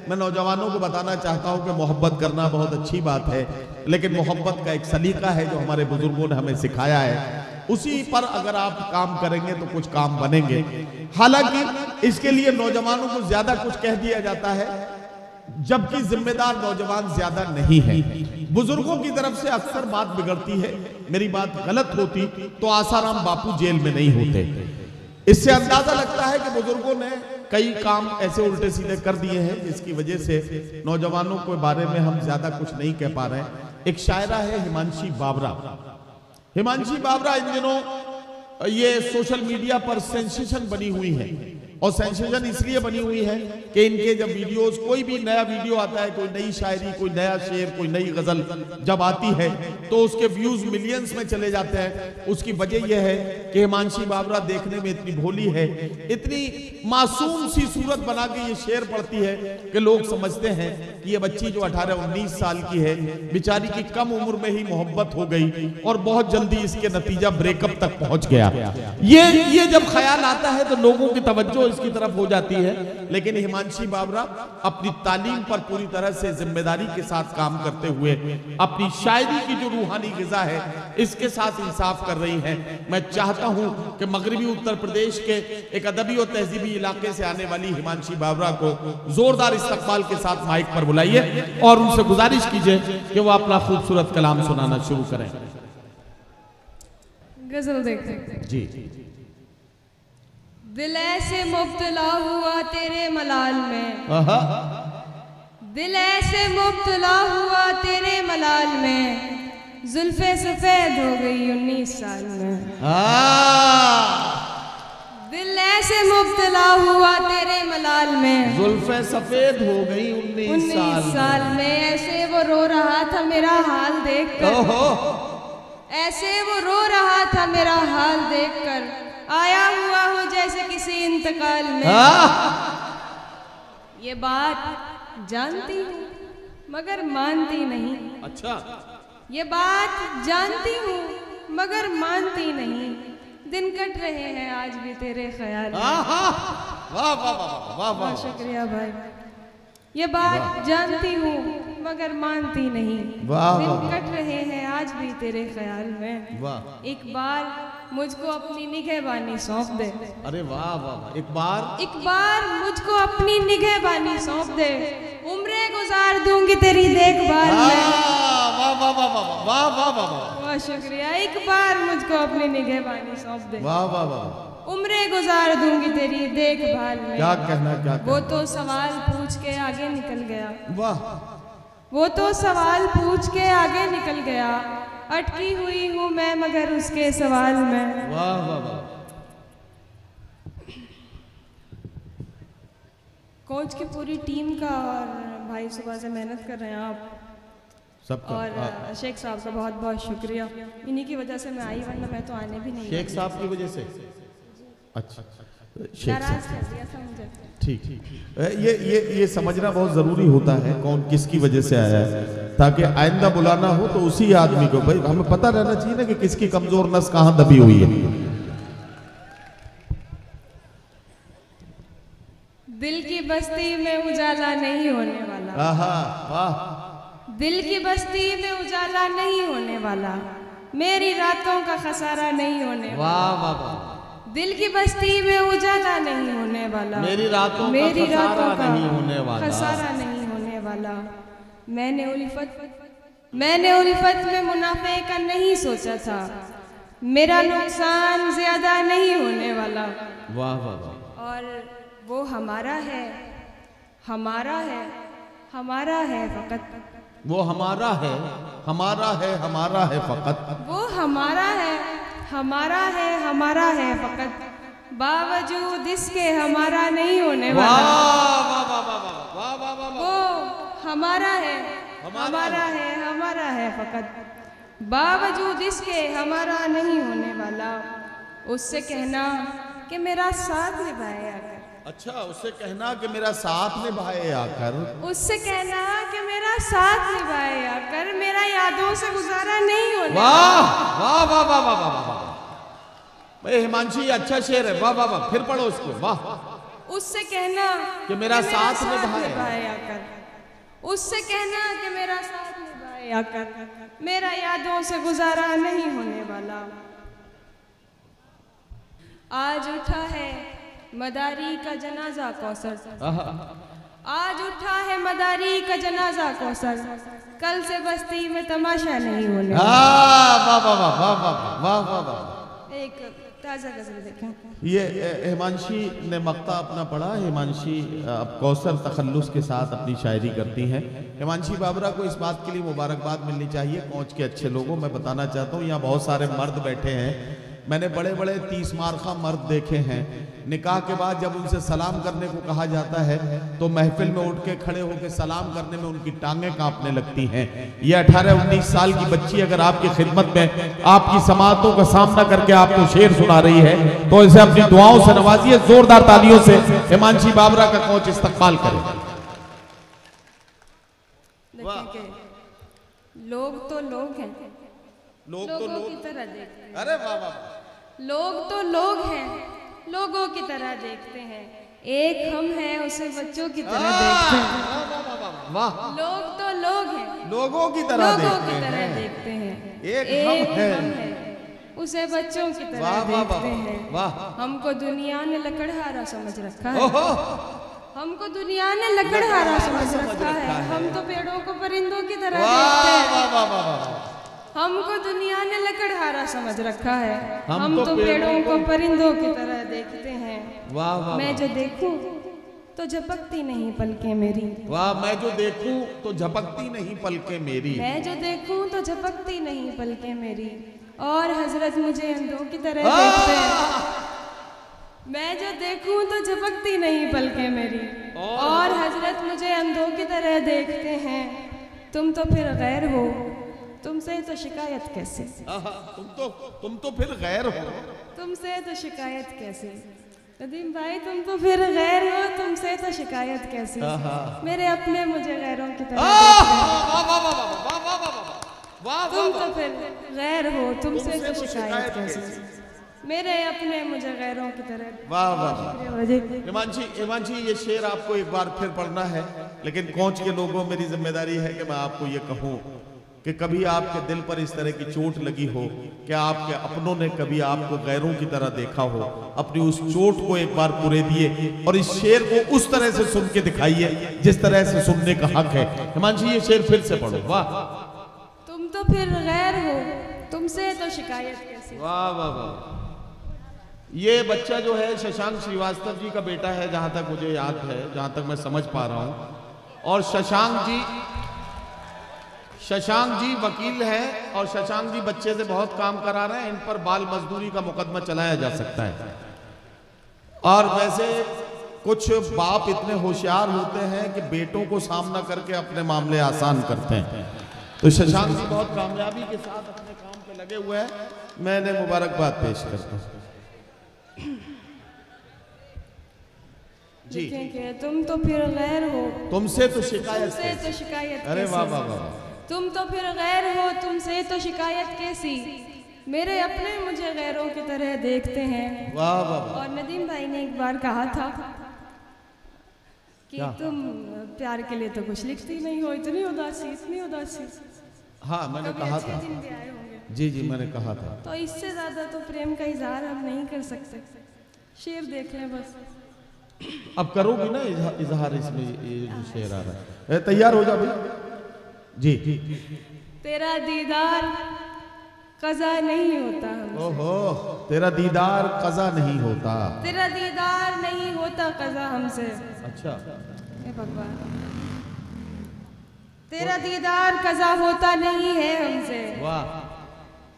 मैं नौजवानों को बताना चाहता हूं कि मोहब्बत करना बहुत अच्छी बात है, लेकिन मोहब्बत का एक सलीका है जो हमारे बुजुर्गों ने हमें सिखाया है, उसी पर अगर आप काम करेंगे तो कुछ काम बनेंगे। हालांकि इसके लिए नौजवानों को ज्यादा कुछ कह दिया जाता है, जबकि जिम्मेदार नौजवान ज्यादा नहीं है। बुजुर्गों की तरफ से अक्सर बात बिगड़ती है, मेरी बात गलत होती तो आसाराम बापू जेल में नहीं होते। इससे अंदाजा लगता है कि बुजुर्गों ने कई काम ऐसे उल्टे सीधे कर दिए हैं जिसकी वजह से नौजवानों के बारे में हम ज्यादा कुछ नहीं कह पा रहे हैं। एक शायरा है हिमांशी बाबरा। हिमांशी बाबरा इन दिनों ये सोशल मीडिया पर सेंसेशन बनी हुई है, और सेंसेशन इसलिए बनी हुई है कि इनके जब वीडियोस, कोई भी नया वीडियो आता है, कोई नई शायरी, कोई नया शेर, कोई नई गजल जब आती है तो उसके व्यूज मिलियंस में चले जाते हैं। उसकी वजह यह है कि हिमांशी बाबरा देखने में इतनी भोली है, इतनी मासूम सी सूरत बना के ये शेर पढ़ती है कि लोग समझते हैं कि ये बच्ची जो 18-19 साल की है, बेचारी की कम उम्र में ही मोहब्बत हो गई और बहुत जल्दी इसके नतीजा ब्रेकअप तक पहुंच गया। ये जब ख्याल आता है तो लोगों की तवज्जो इसकी तरफ हो जाती है, लेकिन हिमांशी बाबरा अपनी तालीम पर पूरी तरह से जिम्मेदारी के साथ काम करते हुए अपनी शायरी की जो रूहानी ग़िज़ा है इसके साथ इंसाफ कर रही हैं। मैं चाहता हूं कि मगरबी उत्तर प्रदेश के एक अदबी और तहजीबी इलाके से आने वाली हिमांशी बाबरा को जोरदार इस्तकबाल के साथ माइक पर बुलाइए और उनसे गुजारिश कीजिए कि वो अपना खूबसूरत कलाम सुनाना शुरू करें। गजल देखते जी। दिल ऐसे मुब्तला हुआ तेरे मलाल में, दिल ऐसे मुब्तला हुआ तेरे मलाल में, जुल्फे सफेद हो गई 19 साल में। दिल ऐसे मुब्तला हुआ तेरे मलाल में, जुल्फे सफेद हो गई 19 साल में। ऐसे वो रो रहा था मेरा हाल देखकर, ऐसे वो रो रहा था मेरा हाल देखकर, आया हुआ हो जैसे किसी इंतकाल में। ये बात जानती हूँ मगर मानती नहीं। अच्छा। ये बात जानती हूँ मगर मानती नहीं, दिन कट रहे हैं आज भी तेरे ख्याल में। वाह वाह वाह वाह, शुक्रिया भाई। ये बात जानती हूँ मगर मानती नहीं, दिन कट रहे हैं आज भी तेरे ख्याल में। वाह। एक बार मुझको अपनी निगहबानी सौंप दे। अरे वाह वाह, एक बार मुझको अपनी निगहबानी सौंप दे, उम्रें गुजार दूंगी तेरी देखभाल में। वाह वाह वाह वाह वाह वाह वाह, वाह शुक्रिया। एक बार मुझको अपनी निगहबानी सौंप दे, वाह वाह वाह, उम्रें गुजार दूंगी तेरी देखभाल में। क्या कहना, क्या कहना। वो तो सवाल पूछ के आगे निकल गया। वाह। वो तो सवाल पूछ के आगे निकल गया, अटकी हुई हूँ मैं मगर उसके सवाल में। वाह वाह वाह। कोच की पूरी टीम का और भाई सुबह से मेहनत कर रहे हैं आप सबका, और शेख साहब का बहुत बहुत शुक्रिया। इन्हीं की वजह से मैं आई, वरना मैं तो आने भी नहीं। शेख साहब की वजह से? अच्छा, नाराज कर दिया था मुझे। ठीक। ये समझना बहुत जरूरी होता है कौन किसकी वजह से आया है, ताकि आइंदा बुलाना हो तो उसी आदमी को, भाई हमें पता रहना चाहिए ना कि किसकी कमजोर नस कहां दबी हुई है। दिल की बस्ती में उजाला नहीं होने वाला। वाह। दिल की बस्ती में उजाला नहीं होने वाला, मेरी रातों का खसारा नहीं होने वाला। वाह वाह वाह। दिल की बस्ती में उजाला नहीं होने वाला, मेरी रातों का नहीं होने वाला, खसारा नहीं होने वाला। मैंने उल्फत में मुनाफे का नहीं सोचा था, मेरा नुकसान ज्यादा नहीं होने वाला। वाह वाह वाह। और वो हमारा है, हमारा है, हमारा है फकत। वो हमारा है, हमारा है, हमारा है फकत। वो हमारा है, हमारा है, हमारा है फकत, बावजूद इसके हमारा नहीं होने वाला। वाह वाह वाह वाह वाह वाह। वो हमारा है, हमारा है, हमारा है फकत, बावजूद इसके हमारा नहीं होने वाला। उससे कहना कि मेरा साथ निभाए आकर। अच्छा, उससे कहना कि मेरा साथ निभाए आकर। उससे कहना कि मेरा साथ निभाए आकर, मेरा यादों से गुजारा नहीं होने। वाह वाह वाह वाह वाह वाह वाह। भाई हिमांशी अच्छा शेर है, वाह वाह वाह। फिर पढ़ो उसको। वाह। उससे कहना कि मेरा साथ निभाए आकर, उससे कहना कि मेरा साथ निभाए आकर, मेरा यादों से गुजारा नहीं होने वाला। आज उठा है मदारी का जनाजा कौसर, आज उठा है मदारी का जनाजा कौसर, कल से बस्ती में तमाशा नहीं होने वाला। एक ताजा गजल देखें। ये हिमांशी ने मक्ता अपना पढ़ा। हिमांशी अब कौसर तखल्लुस के साथ अपनी शायरी करती हैं। हिमांशी बाबरा को इस बात के लिए मुबारकबाद मिलनी चाहिए। पहुंच के अच्छे लोगों, मैं बताना चाहता हूँ यहाँ बहुत सारे मर्द बैठे हैं। मैंने बड़े बड़े 30 मारखा मर्द देखे हैं। निकाह के बाद जब उनसे सलाम करने को कहा जाता है तो महफिल में उठ के खड़े होकर सलाम करने में उनकी टांगें कांपने लगती हैं। ये 18-19 साल की बच्ची अगर आपकी खिदमत में आपकी समातों का सामना करके आपको शेर सुना रही है तो इसे अपनी दुआओं से नवाजिए। जोरदार तालियों से हिमांशी बाबरा का कोच इस्तकबाल करें। लोग तो लोग हैं, लोग तो लोग की तरह देखते हैं। अरे वाह वाह। लोग तो लोग हैं, लोगों की तरह देखते हैं। एक हम हैं, उसे बच्चों की तरह देखते हैं। वाह। लोग तो लोग हैं, लोगों की तरह देखते हैं। एक हम हैं, उसे बच्चों की तरह देखते हैं। वाह। हमको दुनिया ने लकड़हारा समझ रखा है, हमको दुनिया ने लकड़हारा समझ रखा है। हम तो पेड़ों को परिंदों की तरह देखते हैं। हमको दुनिया ने लकड़हारा समझ रखा है, हम तो पेड़ों को परिंदों की तरह देखते हैं। वाह वाह। मैं जो देखूं तो झपकती नहीं पलकें मेरी। वाह। मैं जो देखूं तो झपकती नहीं पलकें मेरी। मैं जो देखूं तो झपकती नहीं पलकें मेरी। और हजरत मुझे अंधों की तरह देखते हैं। मैं जो देखूं तो झपकती नहीं पलकें मेरी। और हजरत मुझे अंधों की तरह देखते हैं। तुम तो फिर गैर हो, तुमसे तो शिकायत कैसे। तुम तो फिर गैर हो, तुमसे तो शिकायत कैसे। नदीम भाई तुम तो फिर गैर हो, तुमसे तो शिकायत कैसे। मेरे अपने मुझे गैरों की तरह देखते हैं। तुम तो फिर गैर हो, तुमसे तो शिकायत कैसे। मेरे अपने मुझे गैरों की तरह। वाह वाह। हिमांशी ये शेर आपको एक बार फिर पढ़ना है, लेकिन कोच के लोगों मेरी जिम्मेदारी है कि मैं आपको ये कहूँ कि कभी आपके दिल पर इस तरह की चोट लगी हो, क्या आपके अपनों ने कभी आपको गैरों की तरह देखा हो, अपनी उस चोट को एक बार पूरे दिए और इस शेर को उस तरह से सुन के दिखाइए जिस तरह से सुनने का हक है। हिमांशी ये शेर फिर से पढ़ो। वाह। तुम तो फिर गैर हो, तुमसे तो शिकायत कैसे। वाह वाह वाह। ये बच्चा जो है शशांक श्रीवास्तव जी का बेटा है, जहां तक मुझे याद है, जहां तक मैं समझ पा रहा हूं। और शशांक जी वकील हैं और शशांक जी बच्चे से बहुत काम करा रहे हैं। इन पर बाल मजदूरी का मुकदमा चलाया जा सकता है। और वैसे कुछ बाप इतने होशियार होते हैं कि बेटों को सामना करके अपने मामले आसान करते हैं। तो शशांक जी बहुत कामयाबी के साथ अपने काम पे लगे हुए हैं। मैंने मुबारकबाद पेश करता हूँ जी। तुम तो फिर गैर हो, तुमसे तो शिकायत। अरे वाह वाह वाह। तुम तो फिर गैर हो, तुमसे तो शिकायत कैसी। मेरे अपने मुझे गैरों की तरह देखते हैं। वाह वाह। और नदीम भाई ने एक बार कहा था कि तुम प्यार के लिए तो कुछ लिखती नहीं हो, इतनी उदासी। हाँ मैंने कहा था। दिन भी आए होंगे। जी मैंने कहा था। तो इससे ज्यादा तो प्रेम का इजहार हम नहीं कर सकते। शेर देख लें बस। अब करोगी ना इजहार, इसमें ये जो शेर आ रहा है। तैयार हो जा भाई जी। तेरा दीदार कज़ा नहीं होता हमसे। ओहो। तेरा दीदार कज़ा नहीं होता। तेरा दीदार नहीं होता कज़ा हमसे। अच्छा। भगवान तेरा दीदार कज़ा होता नहीं है हमसे। वाह।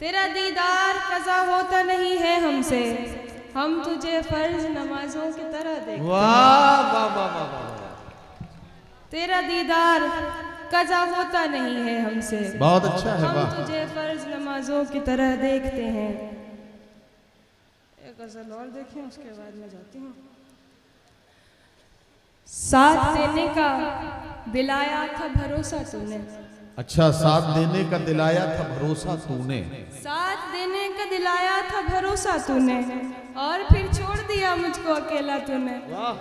तेरा दीदार कज़ा होता नहीं है हमसे। हम तुझे फर्ज नमाजों की तरह देखते। वाह वाह वाह वाह। तेरा दीदार कज़ा होता नहीं है हमसे। बहुत अच्छा है। हम तुझे फर्ज नमाजों की तरह देखते हैं। एक गजल और देखें, उसके बाद मैं जाती हूँ। साथ देने का दिलाया था भरोसा तूने। अच्छा। साथ देने का दिलाया था भरोसा तूने। साथ देने का दिलाया था भरोसा तूने, और फिर छोड़ दिया मुझको अकेला तूने। वाह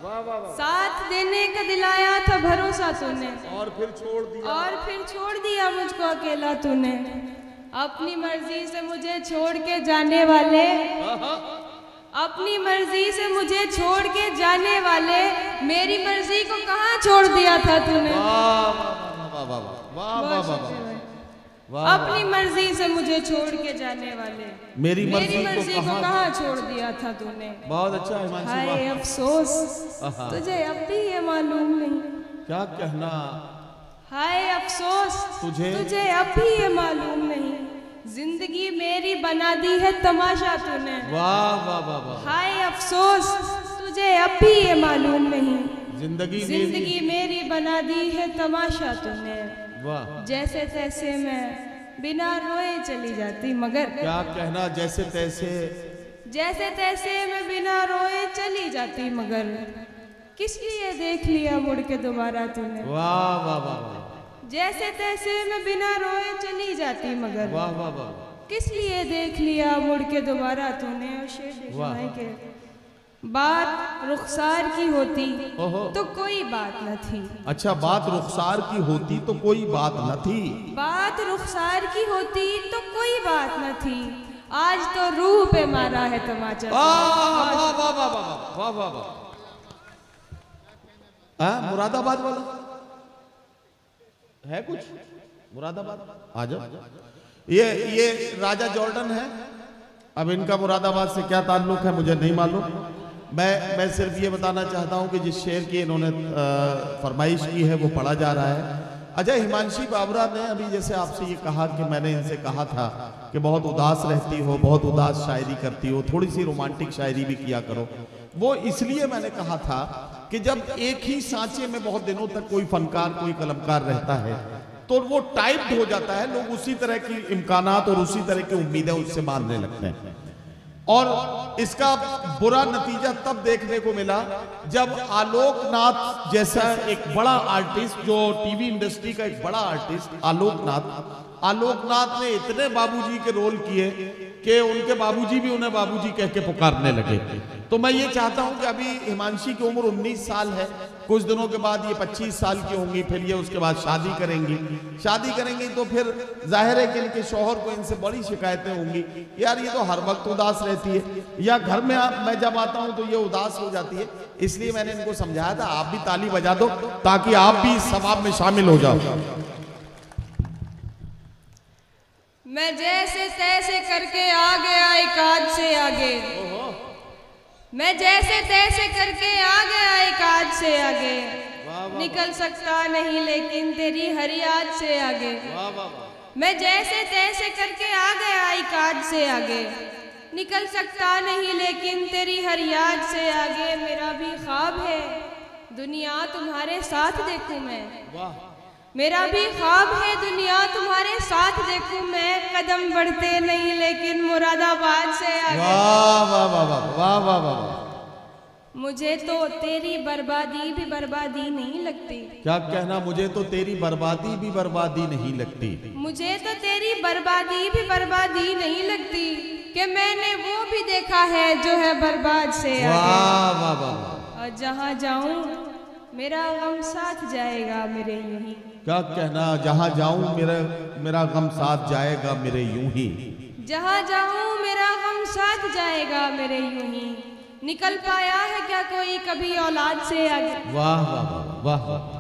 वाह वाह वाह। साथ देने का दिलाया था भरोसा तूने, और फिर छोड़ दिया, और फिर छोड़ दिया मुझको अकेला तूने। अपनी मर्जी से मुझे छोड़ के जाने वाले, अपनी मर्जी से मुझे छोड़ के जाने वाले, मेरी मर्जी को कहाँ छोड़ दिया था तूने। अपनी मर्जी से मुझे छोड़ के जाने वाले, मेरी मर्जी को कहाँ छोड़ दिया था तूने। बहुत अच्छा है। हाय अफसोस तुझे अब भी ये मालूम नहीं। क्या कहना। हाय अफसोस तुझे अब भी ये मालूम नहीं। जिंदगी मेरी बना दी है तमाशा तूने। वाह वाह वाह वाह। हाय अफसोस तुझे अब भी ये मालूम नहीं। जिंदगी मेरी बना दी है तमाशा तूने। वाह। जैसे तैसे मैं बिना रोए चली जाती मगर। क्या कहना। जैसे तैसे मैं बिना रोए चली जाती मगर किस लिए देख लिया मुड़ के दोबारा तूने। वाह वाह वाह। जैसे तैसे मैं बिना रोए चली जाती मगर। वाह वाह वाह। किस लिए देख लिया मुड़ के दोबारा तूने। और शेर के बात रुखसार की होती तो कोई बात न थी। अच्छा, बात रुखसार की होती तो कोई बात न थी। बात रुखसार की होती तो कोई बात न थी। आज तो रूह पे मारा है तमाचा। वाह वाह वाह वाह वाह वाह। मुरादाबाद वाला है कुछ। मुरादाबाद आ जाओ। ये राजा जॉर्डन है। अब इनका मुरादाबाद से क्या ताल्लुक है मुझे नहीं मालूम। मैं सिर्फ ये बताना चाहता हूँ कि जिस शेर की इन्होंने फरमाइश की है वो पढ़ा जा रहा है। अजय हिमांशी बाबरा ने अभी जैसे आपसे ये कहा कि मैंने इनसे कहा था कि बहुत उदास रहती हो, बहुत उदास शायरी करती हो, थोड़ी सी रोमांटिक शायरी भी किया करो। वो इसलिए मैंने कहा था कि जब एक ही सांचे में बहुत दिनों तक कोई फनकार, कोई कलमकार रहता है तो वो टाइप्ड हो जाता है। लोग उसी तरह की इम्कानात और उसी तरह की उम्मीदें उससे बांधने लगते हैं। और इसका बुरा नतीजा तब देखने को मिला जब आलोकनाथ जैसा एक बड़ा आर्टिस्ट, जो टीवी इंडस्ट्री का एक बड़ा आर्टिस्ट आलोकनाथ ने इतने बाबूजी के रोल किए कि उनके बाबूजी भी उन्हें बाबूजी कह के पुकारने लगे। तो मैं ये चाहता हूं कि अभी हिमांशी की उम्र 19 साल है। कुछ दिनों के बाद ये 25 साल की होंगी, फिर ये उसके बाद शादी करेंगी तो फिर जाहिर है कि इनके शौहर को इनसे बड़ी शिकायतें होंगी। यार ये तो हर वक्त उदास रहती है, या घर में मैं जब आता हूं तो ये उदास हो जाती है। इसलिए मैंने इनको समझाया था आप भी ताली बजा दो ताकि आप भी इस सवाब में शामिल हो जाओ। मैं जैसे तैसे करके आ गया एक आज से आगे। मैं जैसे तैसे करके आ गया एक आज से आगे। निकल सकता नहीं लेकिन तेरी हर याद से आगे। मैं जैसे तैसे करके आ गया एक आज से आगे। निकल सकता नहीं लेकिन तेरी हर याद से आगे। मेरा भी ख्वाब है दुनिया तुम्हारे साथ देखूं मैं। मेरा भी ख्वाब है दुनिया तुम्हारे साथ देखूं मैं। कदम बढ़ते नहीं लेकिन मुरादाबाद से आगे। वाह वाह वाह वाह वाह वाह। मुझे तो तेरी बर्बादी भी बर्बादी नहीं लगती। क्या कहना। मुझे तो तेरी बर्बादी भी बर्बादी नहीं लगती। मुझे तो तेरी बर्बादी भी बर्बादी नहीं लगती कि मैंने वो भी देखा है जो है बर्बाद से आगे। वाह वाह वाह। और जहाँ जाऊं मेरा गम साथ जाएगा मेरे यूं ही। क्या कहना। जहाँ जाऊं मेरा गम साथ जाएगा मेरे यूं ही। जहाँ जाऊं मेरा गम साथ जाएगा मेरे यूं ही। निकल पाया है क्या कोई कभी औलाद से आगे। वाह वाह वाह वाह।